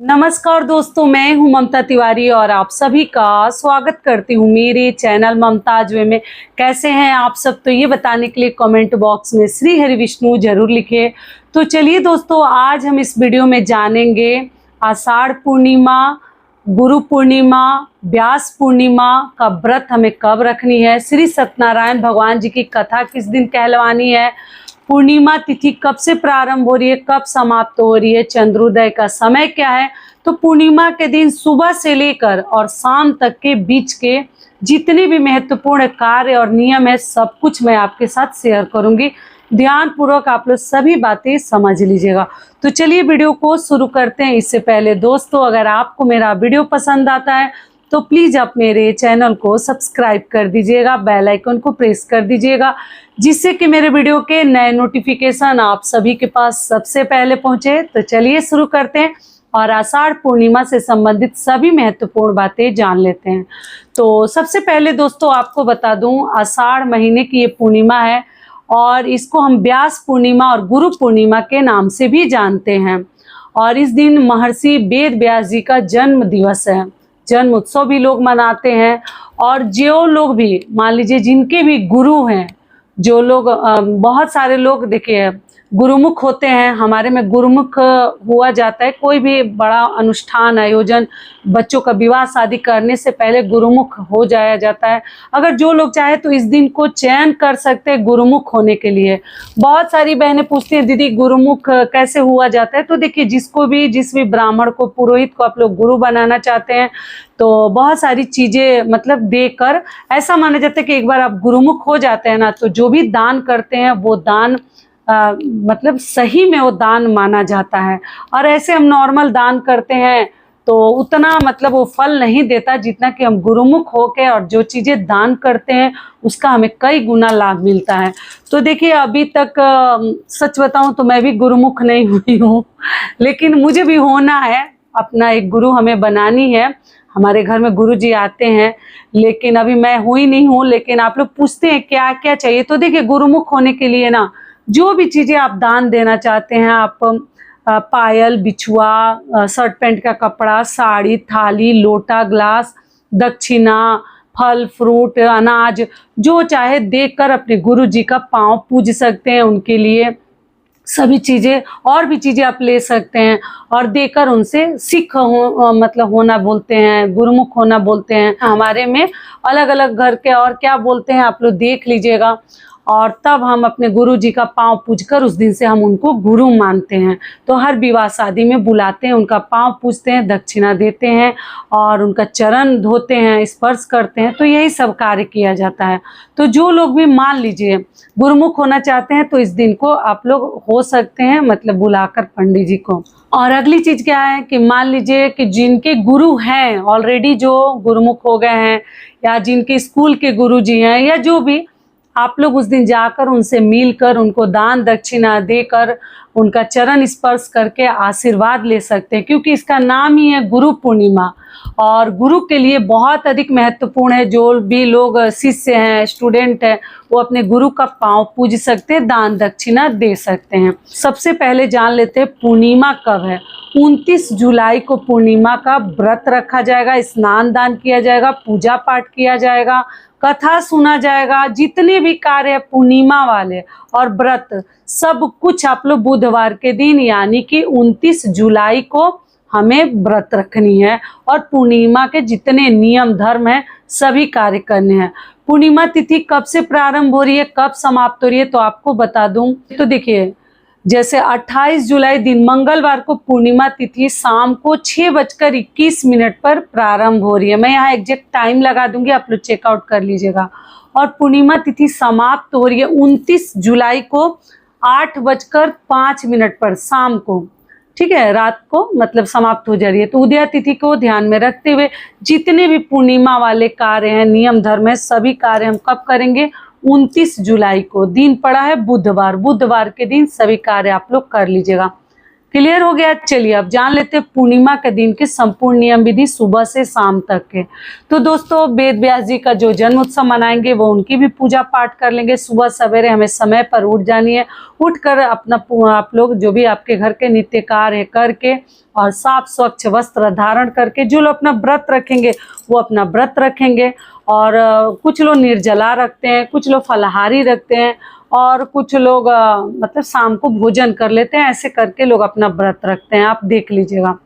नमस्कार दोस्तों, मैं हूं ममता तिवारी और आप सभी का स्वागत करती हूं मेरे चैनल ममताज वे में। कैसे हैं आप सब, तो ये बताने के लिए कमेंट बॉक्स में श्री हरि विष्णु जरूर लिखिए। तो चलिए दोस्तों, आज हम इस वीडियो में जानेंगे आषाढ़ पूर्णिमा, गुरु पूर्णिमा, व्यास पूर्णिमा का व्रत हमें कब रखनी है, श्री सत्यनारायण भगवान जी की कथा किस दिन कहलवानी है, पूर्णिमा तिथि कब से प्रारंभ हो रही है, कब समाप्त हो रही है, चंद्रोदय का समय क्या है। तो पूर्णिमा के दिन सुबह से लेकर और शाम तक के बीच के जितने भी महत्वपूर्ण कार्य और नियम है, सब कुछ मैं आपके साथ शेयर करूंगी। ध्यान पूर्वक आप लोग सभी बातें समझ लीजिएगा। तो चलिए वीडियो को शुरू करते हैं। इससे पहले दोस्तों, अगर आपको मेरा वीडियो पसंद आता है तो प्लीज आप मेरे चैनल को सब्सक्राइब कर दीजिएगा, बेल आइकन को प्रेस कर दीजिएगा, जिससे कि मेरे वीडियो के नए नोटिफिकेशन आप सभी के पास सबसे पहले पहुंचे। तो चलिए शुरू करते हैं और आषाढ़ पूर्णिमा से संबंधित सभी महत्वपूर्ण बातें जान लेते हैं। तो सबसे पहले दोस्तों आपको बता दूं, आषाढ़ महीने की ये पूर्णिमा है और इसको हम व्यास पूर्णिमा और गुरु पूर्णिमा के नाम से भी जानते हैं। और इस दिन महर्षि वेद व्यास जी का जन्म दिवस है, जन्म उत्सव भी लोग मनाते हैं। और जो लोग भी मान लीजिए जिनके भी गुरु हैं, जो लोग बहुत सारे लोग देखिए गुरुमुख होते हैं, हमारे में गुरुमुख हुआ जाता है। कोई भी बड़ा अनुष्ठान आयोजन, बच्चों का विवाह शादी करने से पहले गुरुमुख हो जाया जाता है। अगर जो लोग चाहे तो इस दिन को चयन कर सकते हैं गुरुमुख होने के लिए। बहुत सारी बहनें पूछती हैं दीदी गुरुमुख कैसे हुआ जाता है। तो देखिए जिस भी ब्राह्मण को, पुरोहित को आप लोग गुरु बनाना चाहते हैं तो बहुत सारी चीजें मतलब देकर ऐसा माना जाता है कि एक बार आप गुरुमुख हो जाते हैं ना, तो जो भी दान करते हैं वो दान मतलब सही में वो दान माना जाता है। और ऐसे हम नॉर्मल दान करते हैं तो उतना मतलब वो फल नहीं देता जितना कि हम गुरुमुख होके और जो चीजें दान करते हैं उसका हमें कई गुना लाभ मिलता है। तो देखिए अभी तक सच बताऊं तो मैं भी गुरुमुख नहीं हुई हूँ, लेकिन मुझे भी होना है। अपना एक गुरु हमें बनानी है। हमारे घर में गुरुजी आते हैं, लेकिन अभी मैं हुई नहीं हूँ। लेकिन आप लोग पूछते हैं क्या क्या चाहिए, तो देखिए गुरुमुख होने के लिए ना जो भी चीजें आप दान देना चाहते हैं, आप पायल, बिछुआ, शर्ट पैंट का कपड़ा, साड़ी, थाली, लोटा, ग्लास, दक्षिणा, फल फ्रूट, अनाज, जो चाहे देकर अपने गुरु जी का पांव पूज सकते हैं। उनके लिए सभी चीजें और भी चीजें आप ले सकते हैं और देकर उनसे सिख मतलब होना बोलते हैं, गुरुमुख होना बोलते हैं। हमारे में अलग अलग घर के और क्या बोलते हैं आप लोग देख लीजिएगा। और तब हम अपने गुरु जी का पांव पूजकर उस दिन से हम उनको गुरु मानते हैं। तो हर विवाह शादी में बुलाते हैं, उनका पांव पूजते हैं, दक्षिणा देते हैं और उनका चरण धोते हैं, स्पर्श करते हैं। तो यही सब कार्य किया जाता है। तो जो लोग भी मान लीजिए गुरुमुख होना चाहते हैं तो इस दिन को आप लोग हो सकते हैं, मतलब बुलाकर पंडित जी को। और अगली चीज क्या है कि मान लीजिए कि जिनके गुरु हैं ऑलरेडी, जो गुरुमुख हो गए हैं या जिनके स्कूल के गुरु जी हैं, या जो भी, आप लोग उस दिन जाकर उनसे मिलकर उनको दान दक्षिणा देकर उनका चरण स्पर्श करके आशीर्वाद ले सकते हैं। क्योंकि इसका नाम ही है गुरु पूर्णिमा और गुरु के लिए बहुत अधिक महत्वपूर्ण है। जो भी लोग शिष्य हैं, स्टूडेंट हैं, वो अपने गुरु का पांव पूज सकते हैं, दान दक्षिणा दे सकते हैं। सबसे पहले जान लेते हैं पूर्णिमा कब है। 29 जुलाई को पूर्णिमा का व्रत रखा जाएगा, स्नान दान किया जाएगा, पूजा पाठ किया जाएगा, कथा सुना जाएगा। जितने भी कार्य है पूर्णिमा वाले और व्रत, सब कुछ आप लोग बुधवार के दिन यानी कि 29 जुलाई को हमें व्रत रखनी है। और पूर्णिमा के जितने नियम धर्म है सभी कार्य करने हैं। पूर्णिमा तिथि कब से प्रारंभ हो रही है, कब समाप्त हो रही है, तो आपको बता दूं। तो देखिए जैसे 28 जुलाई दिन मंगलवार को पूर्णिमा तिथि शाम को 6:21 पर प्रारंभ हो रही है। मैं यहाँ एग्जैक्ट टाइम लगा दूंगी, आप लोग चेकआउट कर लीजिएगा। और पूर्णिमा तिथि समाप्त हो रही है 29 जुलाई को 8:05 पर शाम को, ठीक है, रात को मतलब समाप्त हो जा रही है। तो उदया तिथि को ध्यान में रखते हुए जितने भी पूर्णिमा वाले कार्य हैं, नियम धर्म है, सभी कार्य हम कब करेंगे, 29 जुलाई को। दिन पड़ा है बुधवार, बुधवार के दिन सभी कार्य आप लोग कर लीजिएगा। क्लियर हो गया। चलिए अब जान लेते हैं पूर्णिमा के दिन के संपूर्ण नियम विधि सुबह से शाम तक के। तो दोस्तों वेद व्यास जी का जो जन्म उत्सव मनाएंगे वो उनकी भी पूजा पाठ कर लेंगे। सुबह सवेरे हमें समय पर उठ जानी है, उठकर अपना आप लोग जो भी आपके घर के नित्य कार्य करके और साफ स्वच्छ वस्त्र धारण करके, जो लोग अपना व्रत रखेंगे वो अपना व्रत रखेंगे, और कुछ लोग निर्जला रखते हैं, कुछ लोग फलाहारी रखते हैं, और कुछ लोग मतलब शाम को भोजन कर लेते हैं। ऐसे करके लोग अपना व्रत रखते हैं, आप देख लीजिएगा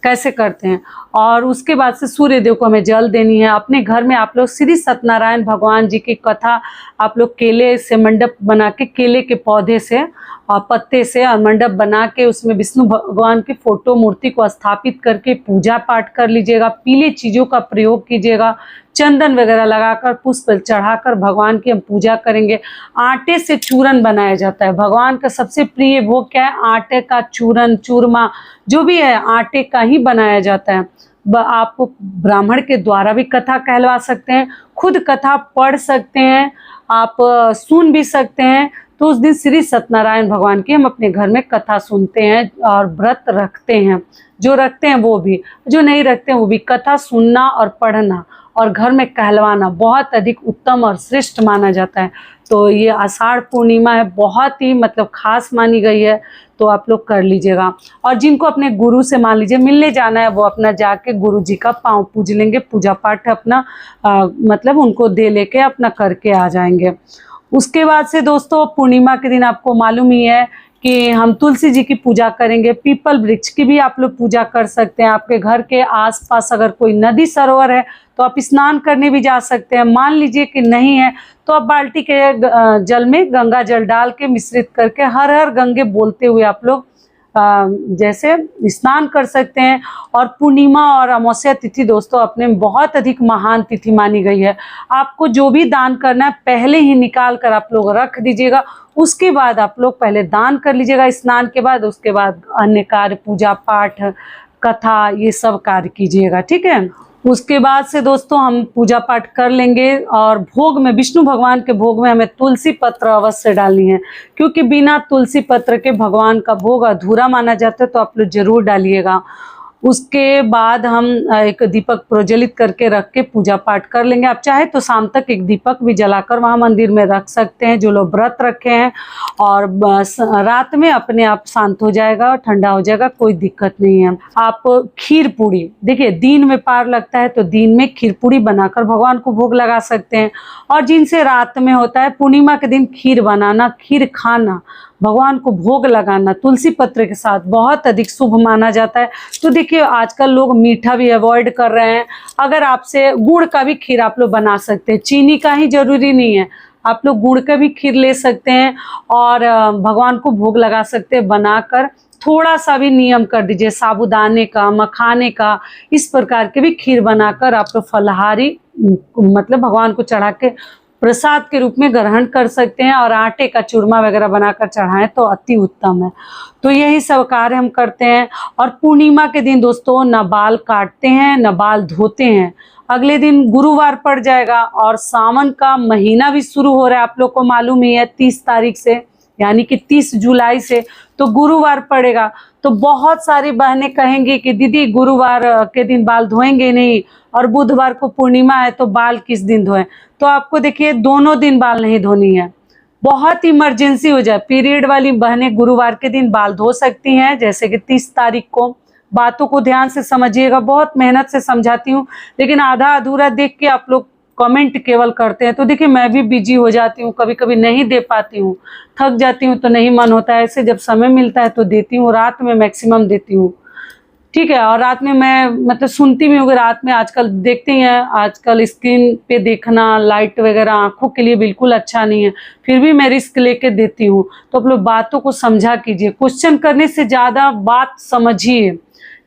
कैसे करते हैं। और उसके बाद से सूर्य देव को हमें जल देनी है। अपने घर में आप लोग श्री सत्यनारायण भगवान जी की कथा आप लोग केले से मंडप बना के, केले के पौधे से और पत्ते से और मंडप बना के उसमें विष्णु भगवान की फोटो मूर्ति को स्थापित करके पूजा पाठ कर लीजिएगा। पीले चीज़ों का प्रयोग कीजिएगा, चंदन वगैरह लगाकर पुष्प चढ़ाकर भगवान की हम पूजा करेंगे। आटे से चूरन बनाया जाता है, भगवान का सबसे प्रिय भोग क्या है? आटे का चूरन, चूरमा जो भी है आटे का ही बनाया जाता है। आप ब्राह्मण के द्वारा भी कथा कहलवा सकते हैं, खुद कथा पढ़ सकते हैं, आप सुन भी सकते हैं। तो उस दिन श्री सत्यनारायण भगवान की हम अपने घर में कथा सुनते हैं और व्रत रखते हैं। जो रखते हैं वो भी, जो नहीं रखते हैं वो भी। कथा सुनना और पढ़ना और घर में कहलवाना बहुत अधिक उत्तम और श्रेष्ठ माना जाता है। तो ये आषाढ़ पूर्णिमा है, बहुत ही मतलब खास मानी गई है, तो आप लोग कर लीजिएगा। और जिनको अपने गुरु से मान लीजिए मिलने जाना है, वो अपना जाके गुरु जी का पाँव पूज लेंगे, पूजा पाठ अपना मतलब उनको दे लेके अपना करके आ जाएंगे। उसके बाद से दोस्तों पूर्णिमा के दिन आपको मालूम ही है कि हम तुलसी जी की पूजा करेंगे। पीपल वृक्ष की भी आप लोग पूजा कर सकते हैं। आपके घर के आसपास अगर कोई नदी सरोवर है तो आप स्नान करने भी जा सकते हैं। मान लीजिए कि नहीं है तो आप बाल्टी के जल में गंगा जल डाल के मिश्रित करके हर हर गंगे बोलते हुए आप लोग जैसे स्नान कर सकते हैं। और पूर्णिमा और अमावस्या तिथि दोस्तों अपने में बहुत अधिक महान तिथि मानी गई है। आपको जो भी दान करना है पहले ही निकाल कर आप लोग रख दीजिएगा, उसके बाद आप लोग पहले दान कर लीजिएगा स्नान के बाद। उसके बाद अन्य कार्य, पूजा पाठ, कथा, ये सब कार्य कीजिएगा, ठीक है। उसके बाद से दोस्तों हम पूजा पाठ कर लेंगे और भोग में, विष्णु भगवान के भोग में हमें तुलसी पत्र अवश्य डालनी है, क्योंकि बिना तुलसी पत्र के भगवान का भोग अधूरा माना जाता है। तो आप लोग जरूर डालिएगा। उसके बाद हम एक दीपक प्रज्वलित करके रख के पूजा पाठ कर लेंगे। आप चाहे तो शाम तक एक दीपक भी जलाकर वहाँ मंदिर में रख सकते हैं, जो लोग व्रत रखे हैं। और बस रात में अपने आप शांत हो जाएगा और ठंडा हो जाएगा, कोई दिक्कत नहीं है। आप खीर पूड़ी, देखिए दिन में पार लगता है तो दिन में खीर पूड़ी बनाकर भगवान को भोग लगा सकते हैं। और जिनसे रात में होता है, पूर्णिमा के दिन खीर बनाना, खीर खाना, भगवान को भोग लगाना तुलसी पत्र के साथ बहुत अधिक शुभ माना जाता है। तो देखिए आजकल लोग मीठा भी अवॉइड कर रहे हैं। अगर आपसे गुड़ का भी खीर आप लोग बना सकते हैं, चीनी का ही जरूरी नहीं है, आप लोग गुड़ का भी खीर ले सकते हैं और भगवान को भोग लगा सकते हैं बनाकर। थोड़ा सा भी नियम कर दीजिए, साबूदाने का, मखाने का, इस प्रकार के भी खीर बनाकर आप लोग फलाहारी मतलब भगवान को चढ़ा के प्रसाद के रूप में ग्रहण कर सकते हैं। और आटे का चूरमा वगैरह बनाकर चढ़ाएं तो अति उत्तम है। तो यही सब कार्य हम करते हैं। और पूर्णिमा के दिन दोस्तों न बाल काटते हैं न बाल धोते हैं। अगले दिन गुरुवार पड़ जाएगा और सावन का महीना भी शुरू हो रहा है, आप लोग को मालूम ही है 30 तारीख से, यानी कि 30 जुलाई से तो गुरुवार पड़ेगा। तो बहुत सारी बहनें कहेंगी कि दीदी गुरुवार के दिन बाल धोएंगे नहीं और बुधवार को पूर्णिमा है तो बाल किस दिन धोएं। तो आपको देखिए दोनों दिन बाल नहीं धोनी है। बहुत इमरजेंसी हो जाए, पीरियड वाली बहनें गुरुवार के दिन बाल धो सकती हैं, जैसे कि 30 तारीख को। बातों को ध्यान से समझिएगा, बहुत मेहनत से समझाती हूँ, लेकिन आधा अधूरा देख के आप लोग कमेंट केवल करते हैं। तो देखिए मैं भी बिजी हो जाती हूँ, कभी कभी नहीं दे पाती हूँ, थक जाती हूँ तो नहीं मन होता है। ऐसे जब समय मिलता है तो देती हूँ, रात में मैक्सिमम देती हूँ, ठीक है। और रात में मैं मतलब सुनती भी हूँ। रात में आजकल देखते हैं, आजकल स्क्रीन पे देखना, लाइट वगैरह आंखों के लिए बिल्कुल अच्छा नहीं है, फिर भी मैं रिस्क लेके देती हूँ। तो आप लोग बातों को समझा कीजिए, क्वेश्चन करने से ज़्यादा बात समझिए,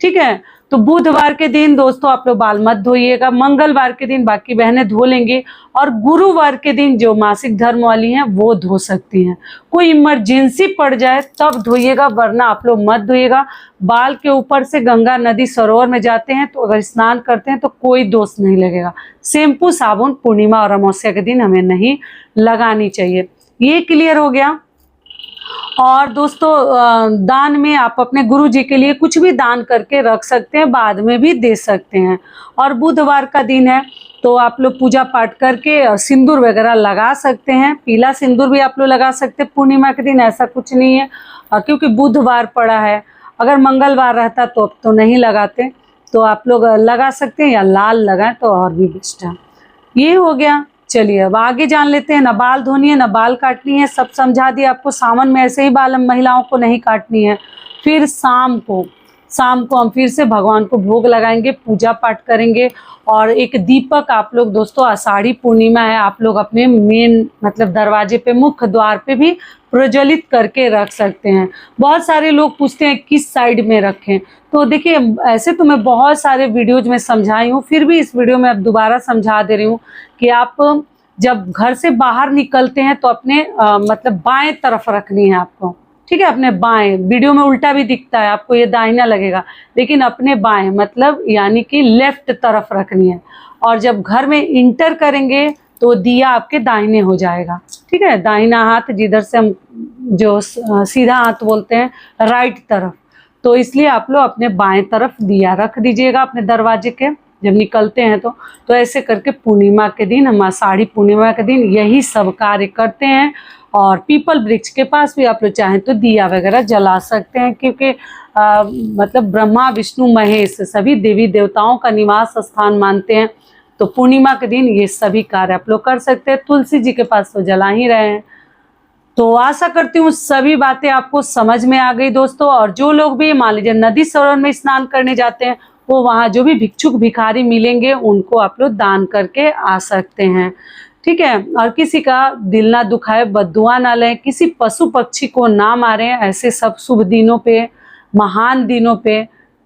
ठीक है। तो बुधवार के दिन दोस्तों आप लोग बाल मत धोइएगा। मंगलवार के दिन बाकी बहनें धो लेंगी और गुरुवार के दिन जो मासिक धर्म वाली हैं वो धो सकती हैं। कोई इमरजेंसी पड़ जाए तब धोइएगा, वरना आप लोग मत धोइएगा। बाल के ऊपर से गंगा नदी सरोवर में जाते हैं तो अगर स्नान करते हैं तो कोई दोष नहीं लगेगा। शैम्पू साबुन पूर्णिमा और अमावस्या के दिन हमें नहीं लगानी चाहिए। ये क्लियर हो गया। और दोस्तों दान में आप अपने गुरु जी के लिए कुछ भी दान करके रख सकते हैं, बाद में भी दे सकते हैं। और बुधवार का दिन है तो आप लोग पूजा पाठ करके सिंदूर वगैरह लगा सकते हैं। पीला सिंदूर भी आप लोग लगा सकते हैं पूर्णिमा के दिन, ऐसा कुछ नहीं है क्योंकि बुधवार पड़ा है। अगर मंगलवार रहता तो अब तो नहीं लगाते, तो आप लोग लगा सकते हैं या लाल लगाएं तो और भी बेस्ट है। ये हो गया। चलिए अब आगे जान लेते हैं। ना बाल धोनी है ना बाल काटनी है, सब समझा दिया आपको। सावन में ऐसे ही बाल महिलाओं को नहीं काटनी है। फिर शाम को हम फिर से भगवान को भोग लगाएंगे, पूजा पाठ करेंगे। और एक दीपक आप लोग दोस्तों, आषाढ़ी पूर्णिमा है, आप लोग अपने मेन मतलब दरवाजे पे, मुख्य द्वार पे भी प्रज्वलित करके रख सकते हैं। बहुत सारे लोग पूछते हैं किस साइड में रखें, तो देखिए ऐसे तो मैं बहुत सारे वीडियोज में समझाई हूँ, फिर भी इस वीडियो में अब दोबारा समझा दे रही हूँ कि आप जब घर से बाहर निकलते हैं तो अपने मतलब बाएं तरफ रखनी है आपको, ठीक है, अपने बाएं। वीडियो में उल्टा भी दिखता है आपको, ये दाहिना लगेगा, लेकिन अपने बाएं मतलब यानी कि लेफ्ट तरफ रखनी है। और जब घर में इंटर करेंगे तो दिया आपके दाहिने हो जाएगा, ठीक है। दाहिना हाथ जिधर से हम जो सीधा हाथ बोलते हैं, राइट तरफ, तो इसलिए आप लोग अपने बाएं तरफ दिया रख दीजिएगा अपने दरवाजे के जब निकलते हैं तो ऐसे करके पूर्णिमा के दिन, हम आषाढ़ी पूर्णिमा के दिन यही सब कार्य करते हैं। और पीपल वृक्ष के पास भी आप लोग चाहें तो दिया वगैरह जला सकते हैं, क्योंकि मतलब ब्रह्मा विष्णु महेश सभी देवी देवताओं का निवास स्थान मानते हैं। तो पूर्णिमा के दिन ये सभी कार्य आप लोग कर सकते हैं। तुलसी जी के पास तो जला ही रहे हैं। तो आशा करती हूँ सभी बातें आपको समझ में आ गई दोस्तों। और जो लोग भी मान लीजिए नदी सरोवर में स्नान करने जाते हैं, वो वहाँ जो भी भिक्षुक भिखारी मिलेंगे उनको आप लोग दान करके आ सकते हैं, ठीक है। और किसी का दिल ना दुखाए, बद्दुआ ना लें, किसी पशु पक्षी को ना मारें ऐसे सब शुभ दिनों पे, महान दिनों पे,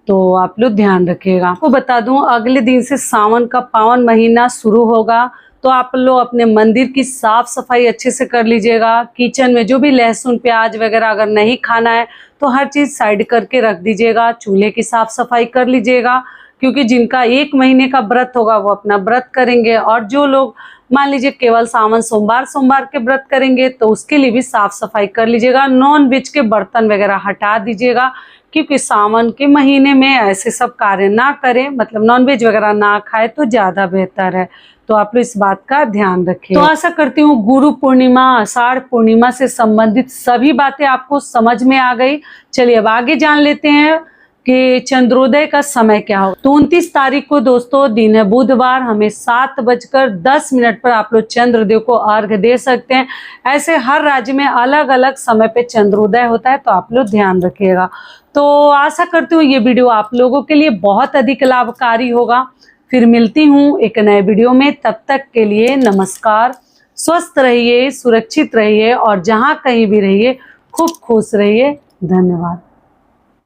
तो आप लोग ध्यान रखिएगा। आपको बता दूं अगले दिन से सावन का पावन महीना शुरू होगा, तो आप लोग अपने मंदिर की साफ सफाई अच्छे से कर लीजिएगा। किचन में जो भी लहसुन प्याज वगैरह अगर नहीं खाना है तो हर चीज़ साइड करके रख दीजिएगा। चूल्हे की साफ सफाई कर लीजिएगा, क्योंकि जिनका 1 महीने का व्रत होगा वो अपना व्रत करेंगे। और जो लोग मान लीजिए केवल सावन सोमवार के व्रत करेंगे तो उसके लिए भी साफ सफाई कर लीजिएगा। नॉन वेज के बर्तन वगैरह हटा दीजिएगा, क्योंकि सावन के महीने में ऐसे सब कार्य ना करें, मतलब नॉनवेज वगैरह ना खाए तो ज़्यादा बेहतर है। तो आप लोग इस बात का ध्यान रखें। तो आशा करती हूँ गुरु पूर्णिमा, आषाढ़ पूर्णिमा से संबंधित सभी बातें आपको समझ में आ गई। चलिए अब आगे जान लेते हैं कि चंद्रोदय का समय क्या हो। तो 29 तारीख को दोस्तों दिन है बुधवार, हमें 7:10 पर आप लोग चंद्रदेव को अर्घ्य दे सकते हैं। ऐसे हर राज्य में अलग अलग समय पे चंद्रोदय होता है, तो आप लोग ध्यान रखिएगा। तो आशा करती हूँ ये वीडियो आप लोगों के लिए बहुत अधिक लाभकारी होगा। फिर मिलती हूँ एक नए वीडियो में, तब तक के लिए नमस्कार। स्वस्थ रहिए, सुरक्षित रहिए और जहाँ कहीं भी रहिए खूब खुश रहिए। धन्यवाद।